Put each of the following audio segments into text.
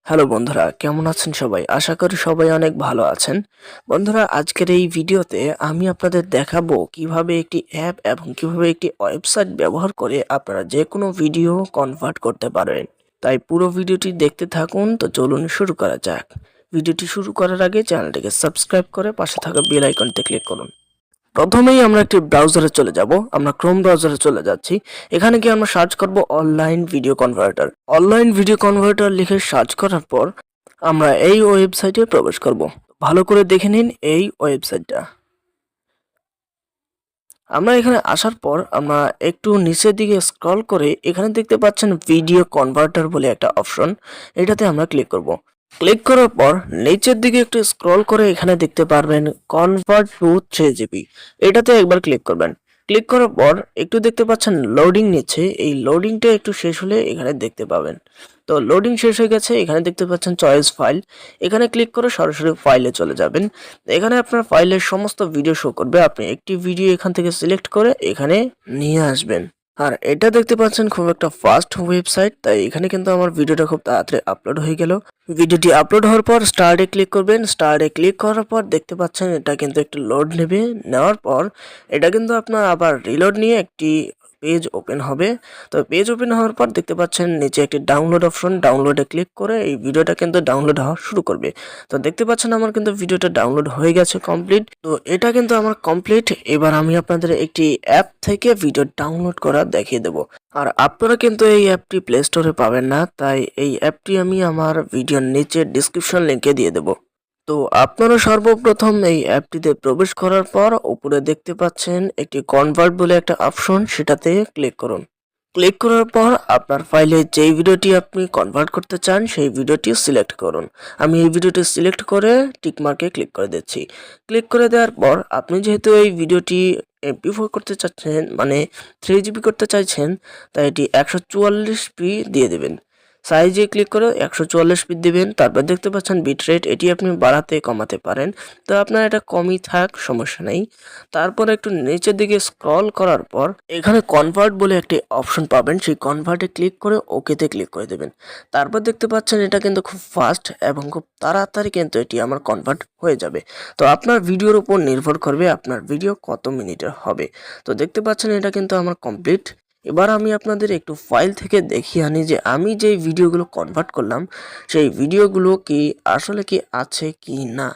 Hello বন্ধুরা, কেমন আছেন সবাই? আশা করি সবাই অনেক ভালো আছেন। বন্ধুরা, আজকের এই ভিডিওতে আমি আপনাদের দেখাবো কিভাবে একটি অ্যাপ এবং কিভাবে একটি ওয়েবসাইট ব্যবহার করে আপনারা যে কোনো ভিডিও কনভার্ট করতে পারেন। তাই পুরো ভিডিওটি দেখতে থাকুন। তো চলুন শুরু করা যাক। ভিডিওটি শুরু করার আগে চ্যানেলটিকে সাবস্ক্রাইব করে পাশে থাকা বেল আইকনটি ক্লিক করুন। প্রথমেই আমরা একটি ব্রাউজারে চলে যাব। আমরা ক্রোম ব্রাউজারে চলে যাচ্ছি। এখানে গিয়ে আমরা সার্চ করব online video converter. Online video converter লিখে সার্চ করার পর আমরা এই ওয়েবসাইটে প্রবেশ করব। ভালো করে দেখে নিন এই ওয়েবসাইটটা। আমরা এখানে আসার পর আমরা একটু নিচের দিকে স্ক্রল করে এখানে দেখতে পাচ্ছেন ভিডিও কনভার্টার বলে একটা অপশন। এটাতে আমরা ক্লিক করব। ক্লিক করার পর নিচের দিকে একটু স্ক্রল করে এখানে দেখতে পারবেন কনভার্ট টু 3GB। এটাতে একবার ক্লিক করবেন। ক্লিক করার পর একটু দেখতে পাচ্ছেন লোডিং নিচ্ছে। এই লোডিংটা একটু শেষ হলে এখানে দেখতে পাবেন। তো লোডিং শেষ হয়ে গেছে। এখানে দেখতে পাচ্ছেন চয়েস ফাইল। এখানে ক্লিক করে সরাসরি ফাইলে চলে যাবেন। এখানে আপনার ফাইলের সমস্ত ভিডিও শো করবে। আপনি একটি ভিডিও এখান থেকে সিলেক্ট করে এখানে নিয়ে আসবেন। আর এটা দেখতে পাচ্ছেন খুব একটা ফাস্ট ওয়েবসাইট, তাই এখানে কিন্তু আমার ভিডিওটা খুব তাড়াতাড়ি আপলোড হয়ে গেল। ভিডিওটি আপলোড হওয়ার পর স্টার্টে ক্লিক করবেন। স্টার্টে ক্লিক করার পর দেখতে পাচ্ছেন এটা কিন্তু একটু লোড নেবে। নেওয়ার পর এটা কিন্তু আপনার আবার রিলোড নিয়ে একটি পেজ ওপেন হবে। তো পেজ ওপেন হওয়ার পর দেখতে পাচ্ছেন নিচে একটি ডাউনলোড অপশন। ডাউনলোডে ক্লিক করে এই ভিডিওটা কিন্তু ডাউনলোড হওয়া শুরু করবে। তো দেখতে পাচ্ছেন আমার কিন্তু ভিডিওটা ডাউনলোড হয়ে গেছে কমপ্লিট। তো এটা কিন্তু আমার কমপ্লিট। এবার আমি আপনাদের একটি অ্যাপ থেকে ভিডিও ডাউনলোড করা দেখিয়ে দেব। আর আপনারা কিন্তু এই অ্যাপটি প্লে স্টোরে পাবেন না, তাই এই অ্যাপটি আমি আমার ভিডিওর নিচে ডিসক্রিপশন লিঙ্কে দিয়ে দেব। তো আপনারা সর্বপ্রথম এই অ্যাপটিতে প্রবেশ করার পর উপরে দেখতে পাচ্ছেন একটি কনভার্ট বলে একটা অপশন, সেটাতে ক্লিক করুন। ক্লিক করার পর আপনার ফাইলে যেই ভিডিওটি আপনি কনভার্ট করতে চান সেই ভিডিওটি সিলেক্ট করুন। আমি এই ভিডিওটি সিলেক্ট করে টিকমার্কে ক্লিক করে দিচ্ছি। ক্লিক করে দেওয়ার পর আপনি যেহেতু এই ভিডিওটি MP4 করতে চাচ্ছেন, মানে 3GB করতে চাইছেন, তাই এটি 144p দিয়ে দেবেন। সাইজে ক্লিক করে 144p দিবেন। তারপর দেখতে পাচ্ছেন বিটরেট, এটি আপনি বাড়াতে কমাতে পারেন। তো আপনার এটা কমই থাক, সমস্যা নেই। তারপর একটু নিচের দিকে স্ক্রল করার পর এখানে কনভার্ট বলে একটি অপশন পাবেন। সেই কনভার্টে ক্লিক করে ওকেতে ক্লিক করে দেবেন। তারপর দেখতে পাচ্ছেন এটা কিন্তু খুব ফাস্ট এবং খুব তাড়াতাড়ি কিন্তু এটি আমার কনভার্ট হয়ে যাবে। তো আপনার ভিডিওর উপর নির্ভর করবে আপনার ভিডিও কত মিনিটের হবে। তো দেখতে পাচ্ছেন এটা কিন্তু আমার কমপ্লিট। এবার আমি আপনাদের একটু ফাইল থেকে দেখিয়ে আনি যে আমি যেই ভিডিওগুলো কনভার্ট করলাম সেই ভিডিওগুলো কি আসলে কি আছে কি না।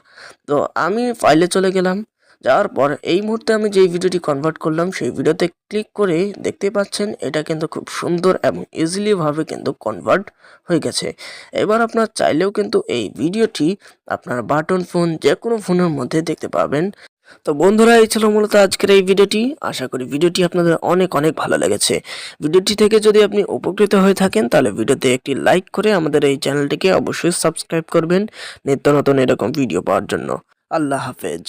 তো আমি ফাইলে চলে গেলাম। যাওয়ার পর এই মুহূর্তে আমি যেই ভিডিওটি কনভার্ট করলাম সেই ভিডিওতে ক্লিক করে দেখতে পাচ্ছেন এটা কিন্তু খুব সুন্দর এবং ইজিলি ভাবে কিন্তু কনভার্ট হয়ে গেছে। এবার আপনার চাইলেও কিন্তু এই ভিডিওটি আপনার বাটন ফোন যে কোনো ফোনের মধ্যে দেখতে পাবেন। তো বন্ধুরা, এই ছিল মূলত আজকের এই ভিডিওটি। আশা করি ভিডিওটি আপনাদের অনেক অনেক ভালো লেগেছে। ভিডিওটি থেকে যদি আপনি উপকৃত হয়ে থাকেন তাহলে ভিডিওতে একটি লাইক করে আমাদের এই চ্যানেলটিকে অবশ্যই সাবস্ক্রাইব করবেন নিত্য নতুন এরকম ভিডিও পাওয়ার জন্য। আল্লাহ হাফেজ।